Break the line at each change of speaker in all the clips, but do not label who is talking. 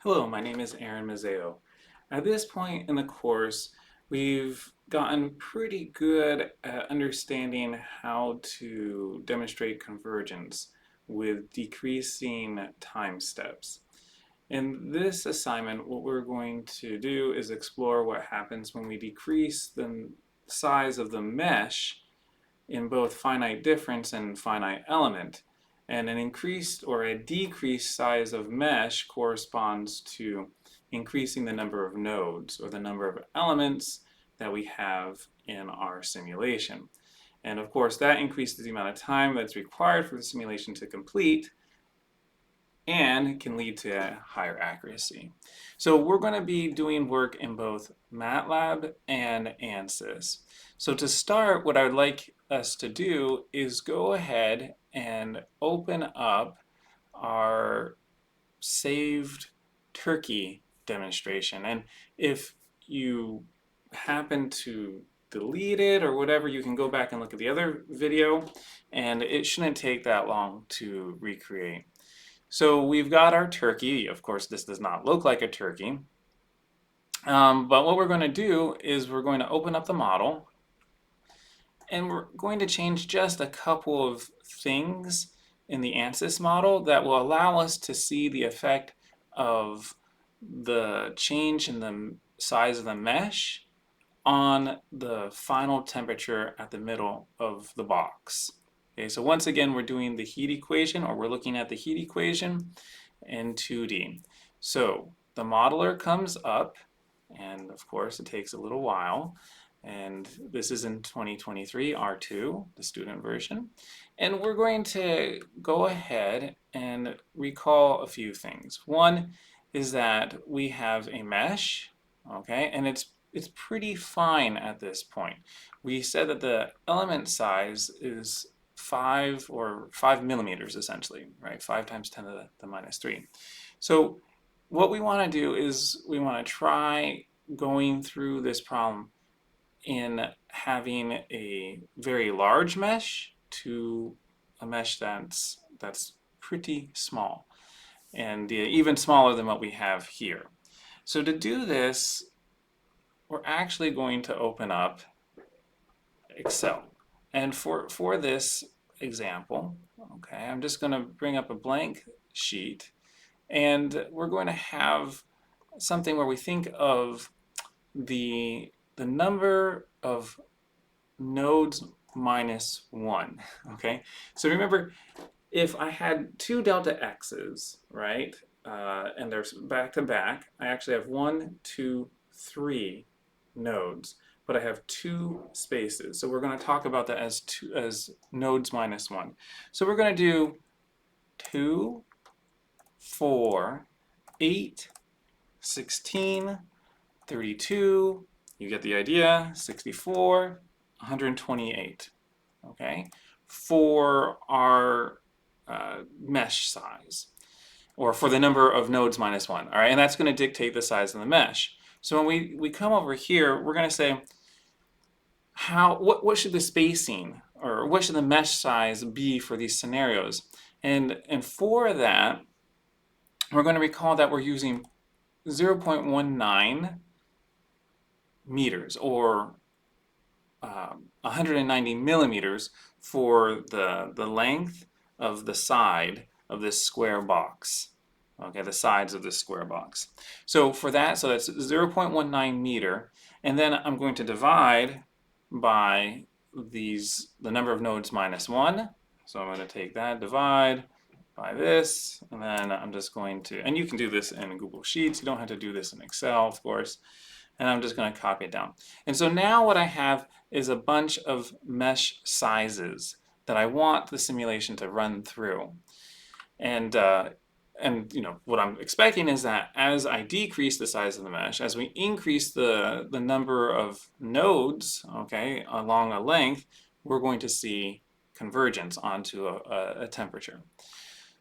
Hello, my name is Aaron Mazzeo. At this point in the course, we've gotten pretty good at understanding how to demonstrate convergence with decreasing time steps. In this assignment, what we're going to do is explore what happens when we decrease the size of the mesh in both finite difference and finite element. And an increased or a decreased size of mesh corresponds to increasing the number of nodes or the number of elements that we have in our simulation. And of course, that increases the amount of time that's required for the simulation to complete and can lead to higher accuracy. So we're going to be doing work in both Matlab and Ansys. So to start, what I would like us to do is go ahead and open up our saved turkey demonstration. And if you happen to delete it or whatever, you can go back and look at the other video, and it shouldn't take that long to recreate. So we've got our turkey. Of course, this does not look like a turkey. But what we're going to do is we're going to open up the model, and we're going to change just a couple of things in the Ansys model that will allow us to see the effect of the change in the size of the mesh on the final temperature at the middle of the box. Okay, so once again, we're doing the heat equation, or we're looking at the heat equation in 2D. So the modeler comes up, and of course it takes a little while. And this is in 2023 R2, the student version. And we're going to go ahead and recall a few things. One is that we have a mesh, okay, and it's pretty fine at this point. We said that the element size is 5 millimeters essentially, right? 5 times 10 to the minus 3. So what we want to do is we want to try going through this problem in having a very large mesh to a mesh that's pretty small, and even smaller than what we have here. So to do this, we're actually going to open up Excel. And for this example, okay, I'm just going to bring up a blank sheet, and we're going to have something where we think of the number of nodes minus 1, okay? So remember, if I had two delta x's, right, and they're back to back, I actually have 1, 2, 3 nodes, but I have 2 spaces. So we're going to talk about that as nodes minus 1. So we're going to do 2, 4, 8, 16, 32, you get the idea, 64, 128, okay, for our mesh size, or for the number of nodes minus 1, all right, and that's going to dictate the size of the mesh. So when we come over here, we're going to say, what should the spacing, or what should the mesh size be for these scenarios? And for that, we're going to recall that we're using 0.19 meters, or 190 millimeters for the length of the side of this square box. Okay, the sides of this square box. So for that, so that's 0.19 meter, and then I'm going to divide by the number of nodes minus 1. So I'm going to take that, divide by this, and then I'm just going to, and you can do this in Google Sheets, you don't have to do this in Excel, of course, and I'm just going to copy it down. And so now what I have is a bunch of mesh sizes that I want the simulation to run through. And you know, what I'm expecting is that as I decrease the size of the mesh, as we increase the number of nodes, okay, along a length, we're going to see convergence onto a temperature.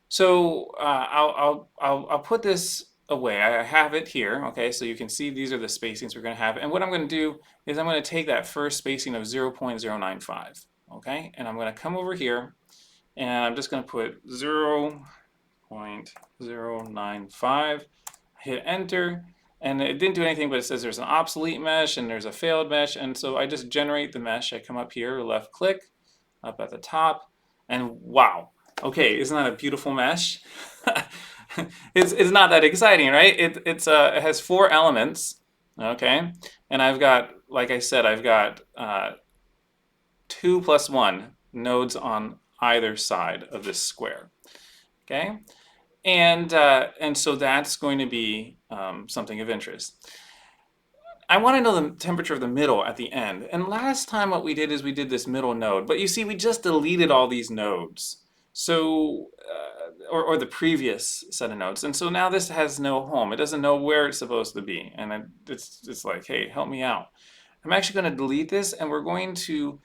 So I'll put this away. I have it here, okay, so you can see these are the spacings we're going to have. And what I'm going to do is I'm going to take that first spacing of 0.095, okay, and I'm going to come over here, and I'm just going to put 0.095. I hit enter, and it didn't do anything, but it says there's an obsolete mesh and there's a failed mesh, and so I just generate the mesh. I come up here, left click, up at the top, and wow. Okay, isn't that a beautiful mesh? It's not that exciting, right? It has 4 elements, okay? And I've got, like I said, I've got 2 plus 1 nodes on either side of this square, okay? And so that's going to be something of interest. I want to know the temperature of the middle at the end. And last time what we did is we did this middle node. But you see, we just deleted all these nodes. So, or the previous set of nodes. And so now this has no home. It doesn't know where it's supposed to be. And it's like, hey, help me out. I'm actually going to delete this, and we're going to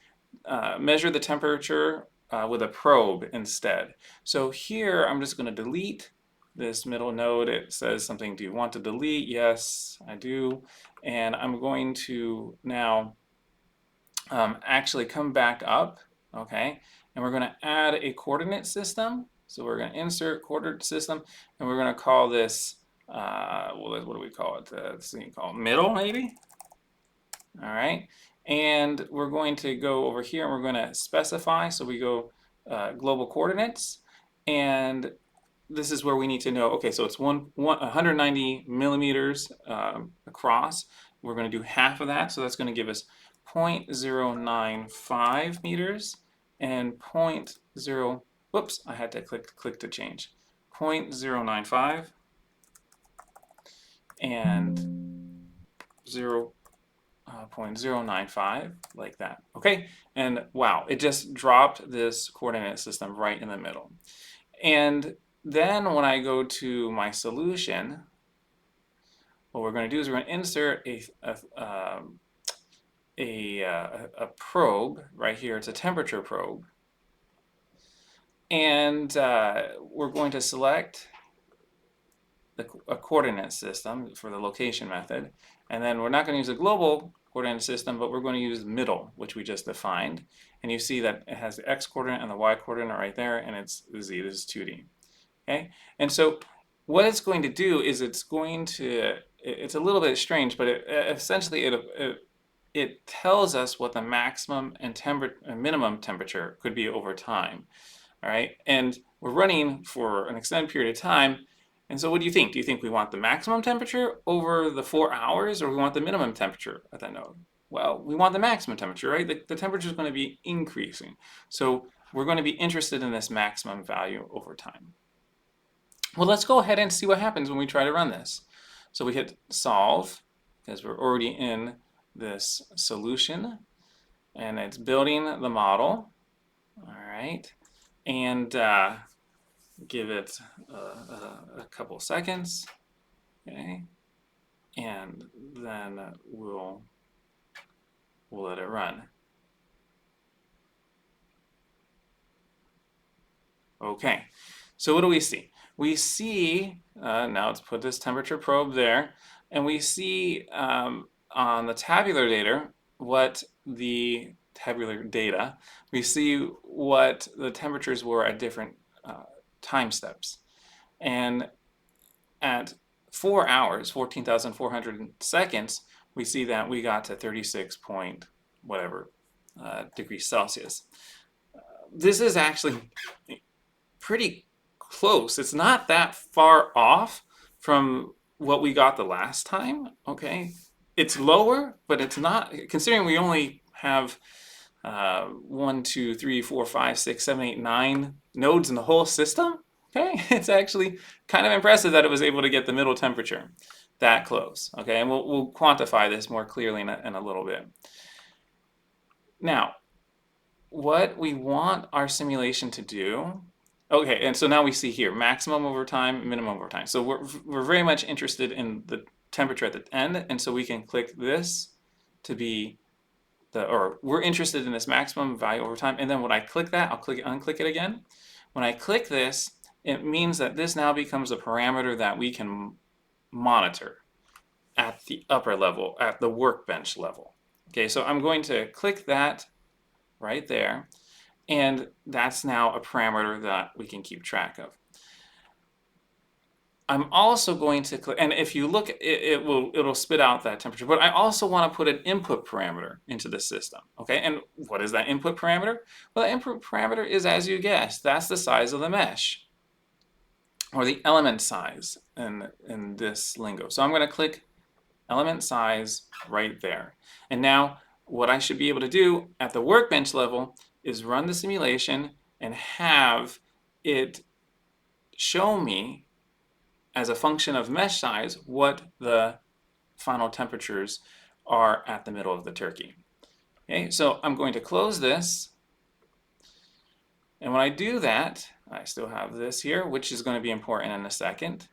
measure the temperature with a probe instead. So here, I'm just going to delete this middle node. It says something, do you want to delete? Yes, I do. And I'm going to now actually come back up, okay? And we're going to add a coordinate system. So we're going to insert coordinate system, and we're going to call this, well, what do we call it? This thing called middle, maybe? All right. And we're going to go over here, and we're going to specify. So we go global coordinates, and this is where we need to know, okay, so it's 190 millimeters across. We're going to do half of that, so that's going to give us 0.095 meters and whoops, I had to click to change. 0.095 and 0.095, like that. Okay, and wow, it just dropped this coordinate system right in the middle. And then when I go to my solution, what we're going to do is we're going to insert a probe right here. It's a temperature probe. And we're going to select a coordinate system for the location method. And then we're not going to use a global coordinate system, but we're going to use middle, which we just defined. And you see that it has the x coordinate and the y coordinate right there, and it's z. This is 2D. Okay? And so what it's going to do is it's a little bit strange, but essentially it tells us what the maximum and minimum temperature could be over time. All right, and we're running for an extended period of time. And so what do you think? Do you think we want the maximum temperature over the 4 hours, or we want the minimum temperature at that node? Well, we want the maximum temperature, right? The temperature is going to be increasing. So we're going to be interested in this maximum value over time. Well, let's go ahead and see what happens when we try to run this. So we hit solve, because we're already in this solution, and it's building the model. All right. And give it a couple seconds, okay, and then we'll let it run. Okay, so what do we see? We see, now let's put this temperature probe there, and we see on the tabular data we see what the temperatures were at different time steps. And at 4 hours, 14,400 seconds, we see that we got to 36 point whatever degrees Celsius. This is actually pretty close. It's not that far off from what we got the last time, okay? It's lower, but it's not, considering we only have 1, 2, 3, 4, 5, 6, 7, 8, 9 nodes in the whole system. Okay, it's actually kind of impressive that it was able to get the middle temperature that close. Okay, and we'll quantify this more clearly in a little bit. Now, what we want our simulation to do. Okay, and so now we see here maximum over time, minimum over time. So we're very much interested in the temperature at the end, and so we can click this to be we're interested in this maximum value over time. And then when I click that, I'll unclick it again. When I click this, it means that this now becomes a parameter that we can monitor at the upper level, at the workbench level. Okay, so I'm going to click that right there, and that's now a parameter that we can keep track of. I'm also going to click, and if you look, it'll spit out that temperature, but I also want to put an input parameter into the system, okay? And what is that input parameter? Well, the input parameter is, as you guessed, that's the size of the mesh, or the element size in this lingo. So I'm going to click element size right there. And now what I should be able to do at the workbench level is run the simulation and have it show me as a function of mesh size what the final temperatures are at the middle of the turkey. Okay, so I'm going to close this. And when I do that, I still have this here, which is going to be important in a second.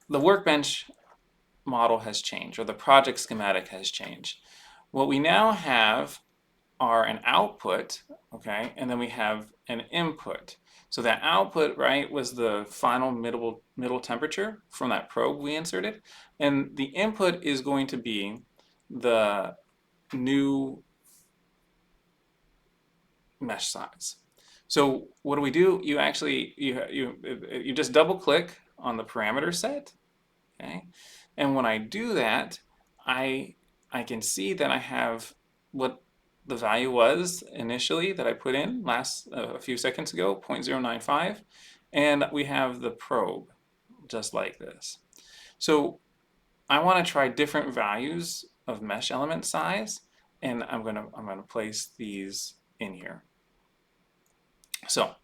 The workbench model has changed, or the project schematic has changed. What we now have are an output, okay, and then we have an input. So that output, right, was the final middle temperature from that probe we inserted, and the input is going to be the new mesh size. So what do? You actually you just double click on the parameter set, okay, and when I do that, I can see that I have what the value was initially that I put in a few seconds ago, 0.095, and we have the probe just like this. So I want to try different values of mesh element size, and I'm gonna place these in here. So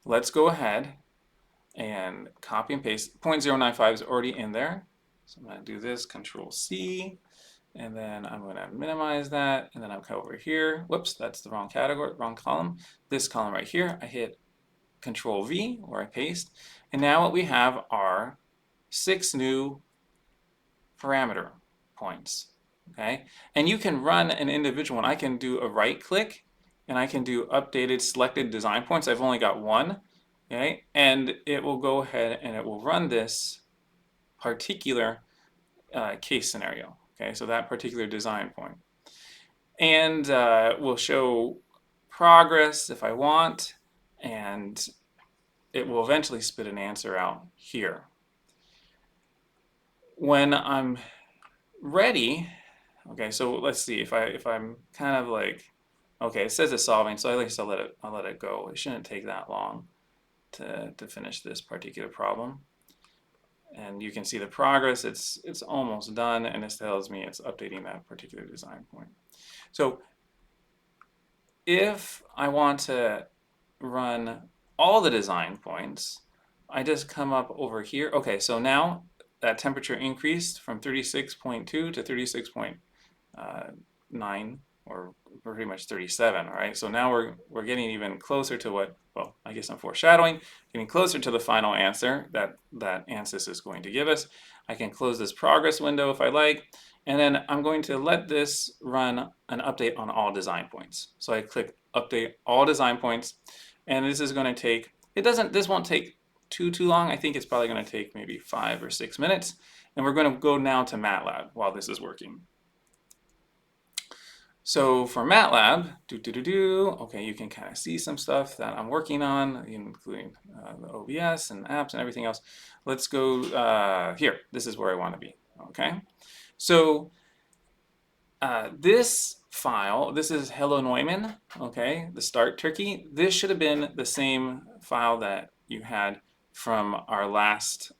let's go ahead and copy and paste. 0.095 is already in there. So I'm going to do this, Control C, and then I'm going to minimize that, and then I'll come over here. Whoops, that's the wrong category, wrong column. This column right here, I hit Control V, or I paste, and now what we have are 6 new parameter points. Okay, and you can run an individual one. I can do a right click, and I can do updated selected design points. I've only got one. Okay, and it will go ahead and it will run this particular case scenario. Okay, so that particular design point. And we'll show progress if I want, and it will eventually spit an answer out here. When I'm ready, okay, so let's see if I'm kind of like, okay, it says it's solving, so at least I'll let it go. It shouldn't take that long to finish this particular problem. And you can see the progress, it's almost done, and it tells me it's updating that particular design point. So if I want to run all the design points, I just come up over here. Okay, so now that temperature increased from 36.2 to 36.9, or pretty much 37, all right? So now we're getting even closer to what, well, I guess I'm foreshadowing, getting closer to the final answer that Ansys is going to give us. I can close this progress window if I like, and then I'm going to let this run an update on all design points. So I click update all design points, and this is going to take, this won't take too long. I think it's probably going to take maybe 5 or 6 minutes, and we're going to go now to Matlab while this is working. So for Matlab, okay, you can kind of see some stuff that I'm working on, including the OBS and apps and everything else. Let's go here. This is where I want to be, okay? So this file, this is Hello Neumann, okay, the start turkey. This should have been the same file that you had from our last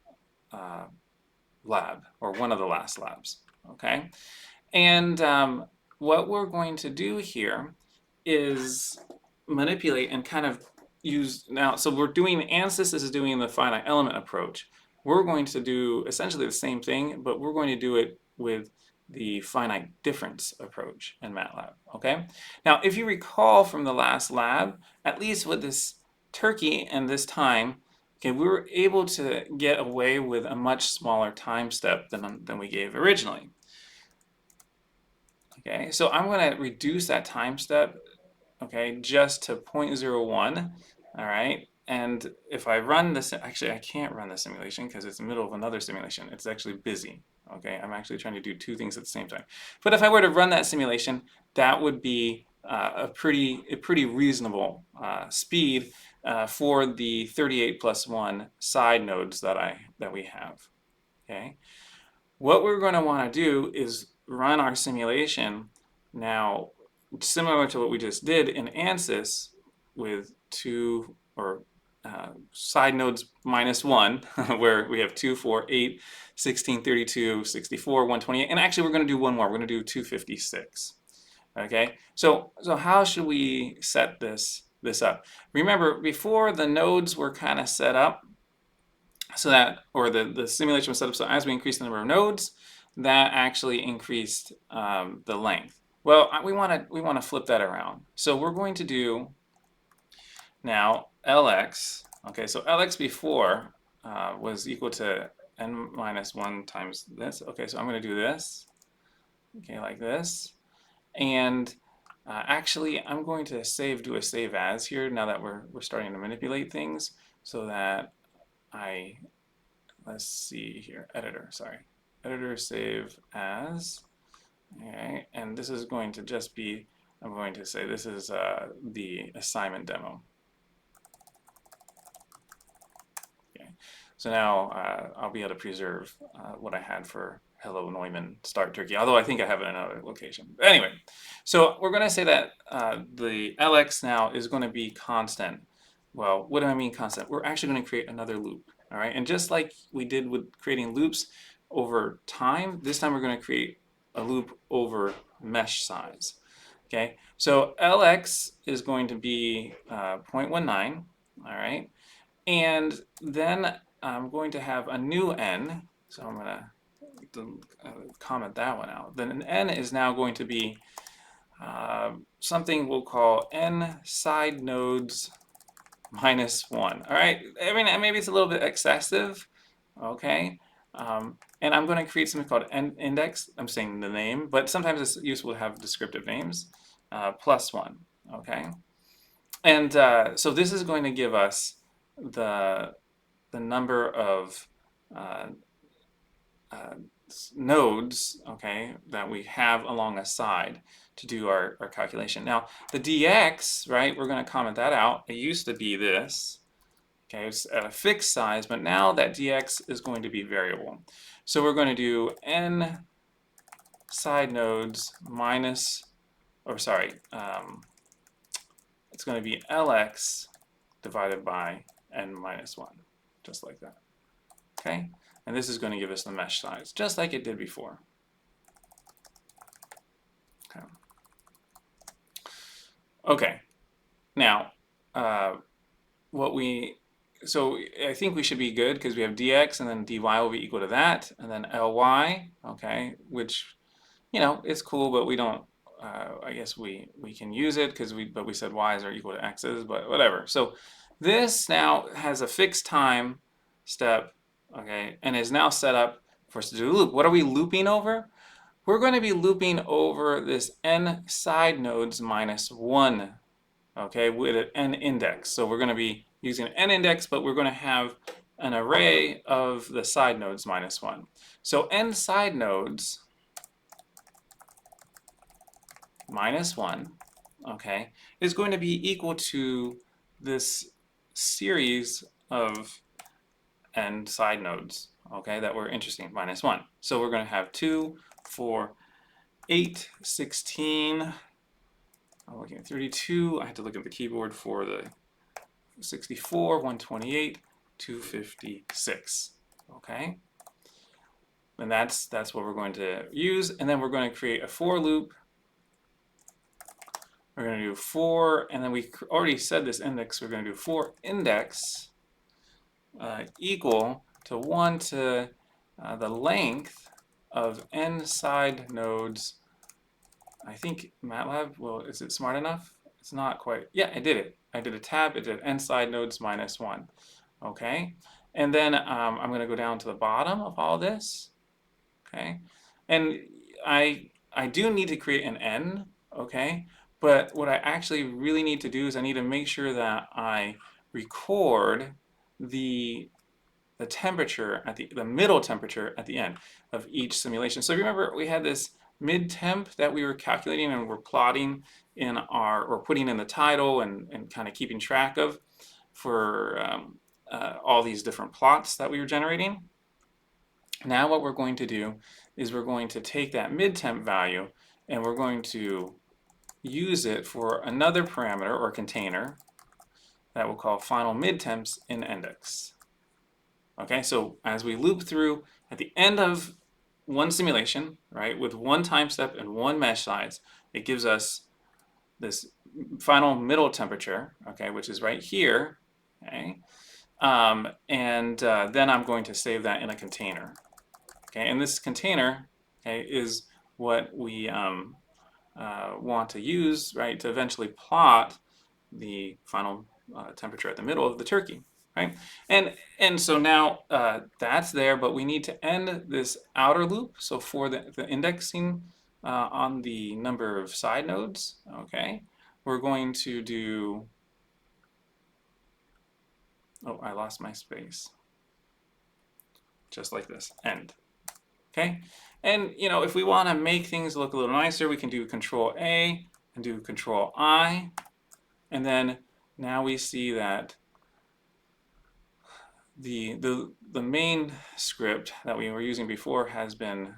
lab, or one of the last labs, okay? And what we're going to do here is manipulate and kind of use now, so we're doing, Ansys is doing the finite element approach. We're going to do essentially the same thing, but we're going to do it with the finite difference approach in Matlab, okay? Now, if you recall from the last lab, at least with this turkey and this time, okay, we were able to get away with a much smaller time step than we gave originally. Okay, so I'm going to reduce that time step, okay, just to 0.01, all right? And if I run this, actually I can't run the simulation because it's in the middle of another simulation. It's actually busy, okay? I'm actually trying to do 2 things at the same time. But if I were to run that simulation, that would be a pretty reasonable speed for the 38 plus 1 side nodes that we have. Okay. What we're going to want to do is run our simulation now, similar to what we just did in Ansys with side nodes minus 1, where we have 2, 4, 8, 16, 32, 64, 128, and actually we're going to do one more. We're going to do 256. Okay, so how should we set this up? Remember, before the nodes were kind of set up so that, or the simulation was set up so as we increase the number of nodes, that actually increased the length. Well, we want to flip that around. So we're going to do now LX. Okay, so LX before was equal to n minus 1 times this. Okay, so I'm going to do this. Okay, like this. And actually, I'm going to do a save as here now that we're starting to manipulate things, so that let's see here, editor save as. Okay, and this is going to just be, I'm going to say this is the assignment demo. Okay, so now I'll be able to preserve what I had for Hello Neumann Start Turkey, although I think I have it in another location. But anyway, so we're going to say that the LX now is going to be constant. Well, what do I mean constant? We're actually going to create another loop. All right, and just like we did with creating loops over time, this time we're going to create a loop over mesh size. Okay, so LX is going to be 0.19, all right, and then I'm going to have a new n, so I'm going to comment that one out. Then an n is now going to be something we'll call n side nodes minus 1. All right, I mean, maybe it's a little bit excessive, okay? And I'm going to create something called n index. I'm saying the name, but sometimes it's useful to have descriptive names, plus 1, okay? And so this is going to give us the number of nodes, okay, that we have along a side to do our calculation. Now, the dx, right, we're going to comment that out. It used to be this. Okay, it's at a fixed size, but now that dx is going to be variable. So we're going to do n side nodes minus, or sorry, it's going to be lx divided by n minus 1, just like that. Okay, and this is going to give us the mesh size, just like it did before. Okay. Okay, now so I think we should be good because we have dx and then dy will be equal to that, and then ly, okay, which, you know, it's cool, but we don't, I guess we can use it because we said y's are equal to x's, but whatever. So this now has a fixed time step, okay, and is now set up for us to do a loop. What are we looping over? We're going to be looping over this n side nodes minus 1, okay, with an n index. So we're going to be using an n index, but we're going to have an array of the side nodes minus 1. So n side nodes minus 1, okay, is going to be equal to this series of n side nodes, okay, that we're interested in, minus 1. So we're going to have 2, 4, 8, 16, I'm looking at 32, I had to look at the keyboard for the 64, 128, 256, okay? And that's what we're going to use, and then we're going to create a for loop. We're going to do for, and then we already said this index, we're going to do for index equal to 1 to the length of n side nodes. I think Matlab, well, is it smart enough? It's not quite. Yeah, I did it. I did a tab. It did n side nodes minus 1. Okay, and then I'm going to go down to the bottom of all this. Okay, and I do need to create an n. Okay, but what I actually really need to do is I need to make sure that I record the temperature at the middle temperature at the end of each simulation. So remember, we had this mid-temp that we were calculating and we're plotting in our, or putting in the title and kind of keeping track of. all these different plots that we were generating. Now what we're going to do is we're going to take that mid-temp value and we're going to use it for another parameter or container that we'll call final mid-temps in index. Okay, so as we loop through at the end of one simulation, right, with one time step and one mesh size, it gives us this final middle temperature, okay, which is right here, okay, then I'm going to save that in a container, okay, and this container, okay, is what we want to use, right, to eventually plot the final temperature at the middle of the turkey, right? And so now that's there, but we need to end this outer loop. So for the indexing on the number of side nodes, okay, we're going to do, oh, I lost my space. Just like this, end. Okay, and you know, if we want to make things look a little nicer, we can do Control A and do Control I, and then now we see that the main script that we were using before has been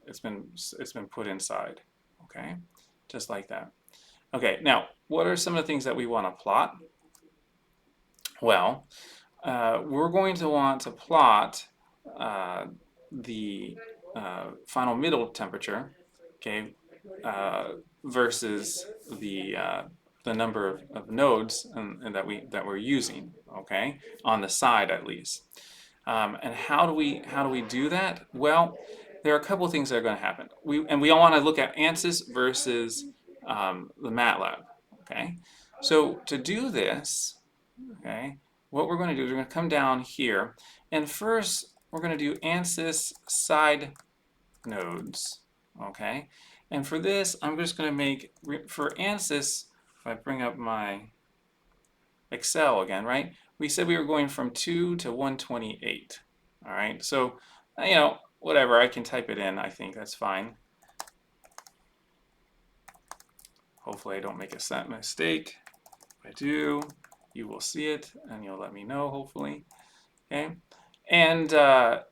it's been put inside. Okay, just like that. Okay, now what are some of the things that we want to plot? Well, we're going to want to plot the final middle temperature, okay, versus the number of nodes and that we're using, okay, on the side at least. And how do we do that? Well, there are a couple of things that are going to happen. We all want to look at Ansys versus the Matlab, okay. So to do this, okay, what we're going to do is we're going to come down here, and first we're going to do AnsysSideNodes, okay? And for this, I'm just going to make, for Ansys, if I bring up my Excel again, right? We said we were going from 2 to 128, all right? So, you know, whatever, I can type it in, I think that's fine. Hopefully I don't make a mistake. If I do, you will see it and you'll let me know, hopefully. Okay, and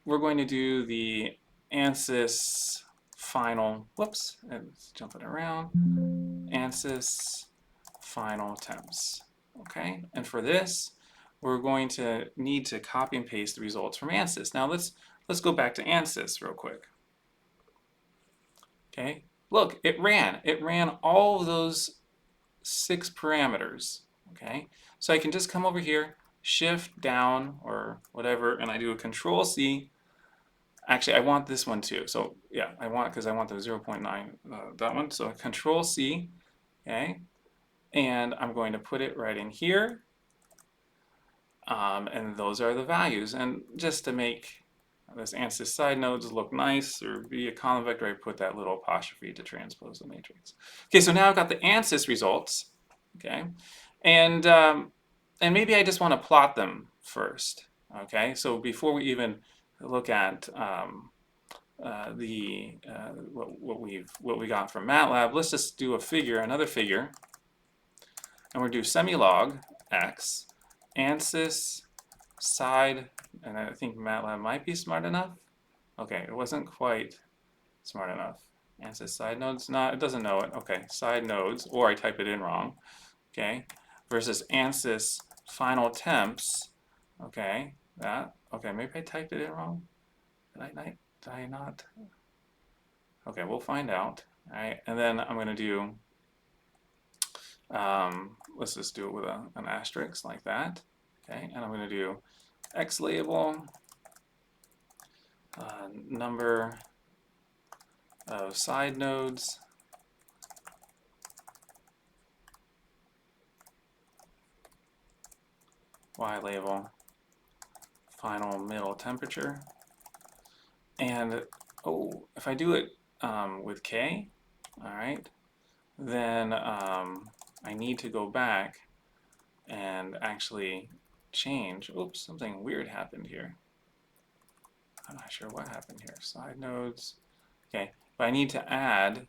we're going to do the Ansys final, whoops, it's jumping around, Ansys final temps. Okay, and for this, we're going to need to copy and paste the results from Ansys. Now let's go back to Ansys real quick. Okay, look, it ran all of those 6 parameters. Okay, so I can just come over here, shift down or whatever, and I do a Control C. Actually, I want this one too. So yeah, because I want the 0.9, that one. So Control C, okay, and I'm going to put it right in here. And those are the values. And just to make this AnsysSideNodes look nice or be a column vector, I put that little apostrophe to transpose the matrix. Okay, so now I've got the Ansys results. Okay, and maybe I just want to plot them first. Okay, so before we even look at what we got from Matlab, let's just do another figure, and we'll do semilog x Ansys side, and I think Matlab might be smart enough. Okay, it wasn't quite smart enough. AnsysSideNodes, it doesn't know it. Okay, side nodes, or I type it in wrong. Okay, versus Ansys final temps. Okay, okay, maybe I typed it in wrong. Did I not? Okay, we'll find out. All right, and then I'm going to do, let's just do it with an asterisk like that. Okay, and I'm going to do X label, number of side nodes, Y label, final middle temperature, and oh, if I do it with K, all right, then I need to go back and actually change. Oops, something weird happened here. I'm not sure what happened here. Side nodes. Okay, but I need to add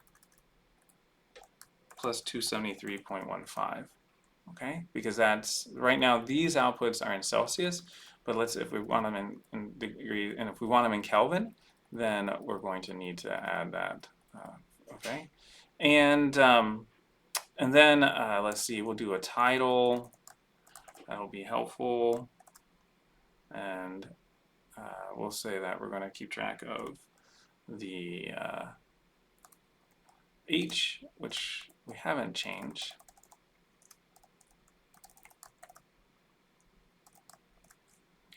plus 273.15. okay? Because that's, right now these outputs are in Celsius, but if we want them in degree, and if we want them in Kelvin, then we're going to need to add that, okay? And then let's see, we'll do a title. That'll be helpful. And we'll say that we're going to keep track of the H, which we haven't changed.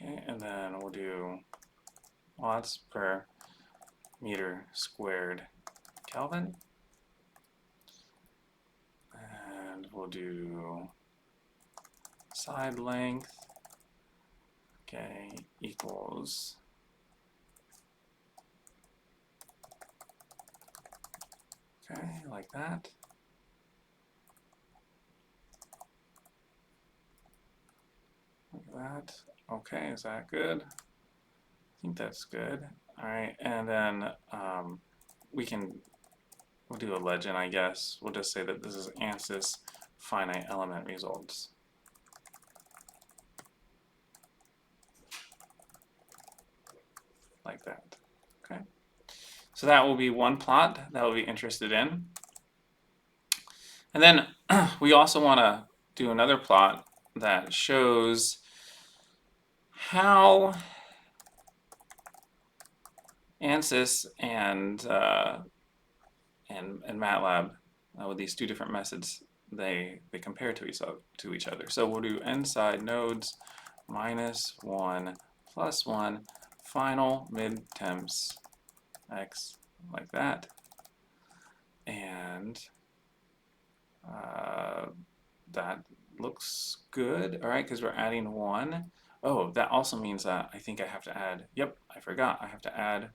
Okay, and then we'll do watts per meter squared Kelvin. And we'll do side length, okay, equals okay, like that. Like that. Okay, is that good? I think that's good. All right, and then we'll do a legend, I guess. We'll just say that this is Ansys finite element results. Like that. Okay. So that will be one plot that we'll be interested in. And then we also want to do another plot that shows how Ansys and Matlab, with these two different methods, they compare to each other. So we'll do AnsysSideNodes -1 + 1 final mid-temps x, like that. And that looks good, all right, because we're adding 1. Oh, that also means that I think I have to add, yep, I forgot, I have to add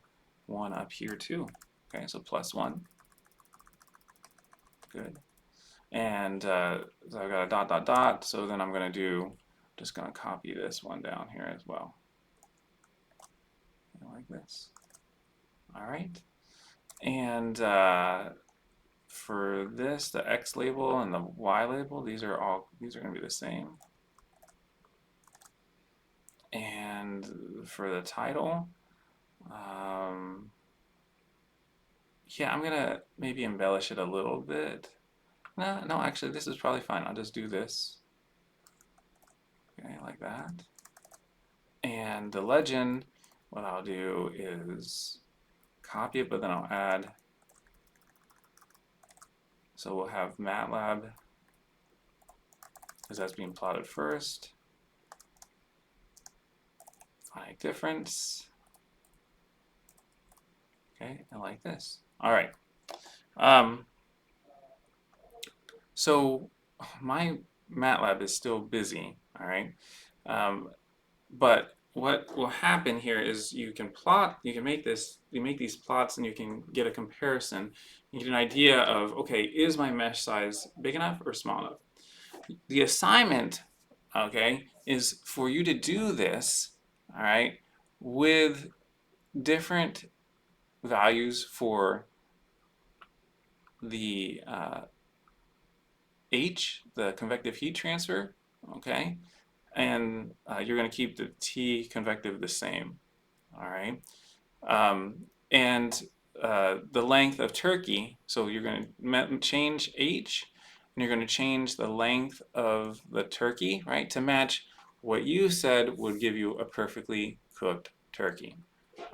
1 up here too. Okay, so +1. Good. And so I've got a dot, dot, dot, so then I'm going to do, just going to copy this one down here as well. Like this. All right. And for this, the X label and the Y label, these are going to be the same. And for the title, yeah, I'm gonna maybe embellish it a little bit. No, actually, this is probably fine. I'll just do this. Okay, like that. And the legend, what I'll do is copy it, but then I'll add. So we'll have Matlab, because that's being plotted first. Finite difference. Okay, and like this. All right. So my Matlab is still busy. All right. But what will happen here is you can make these plots, and you can get a comparison. You get an idea of, okay, is my mesh size big enough or small enough? The assignment, okay, is for you to do this, all right, with different values for the H, the convective heat transfer, okay, and you're going to keep the T convective the same, all right, and the length of turkey, so you're going to change H, and you're going to change the length of the turkey, right, to match what you said would give you a perfectly cooked turkey,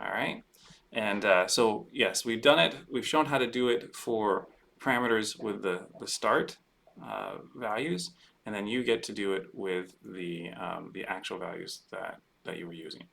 all right. And so yes, we've done it. We've shown how to do it for parameters with the start values, and then you get to do it with the actual values that you were using.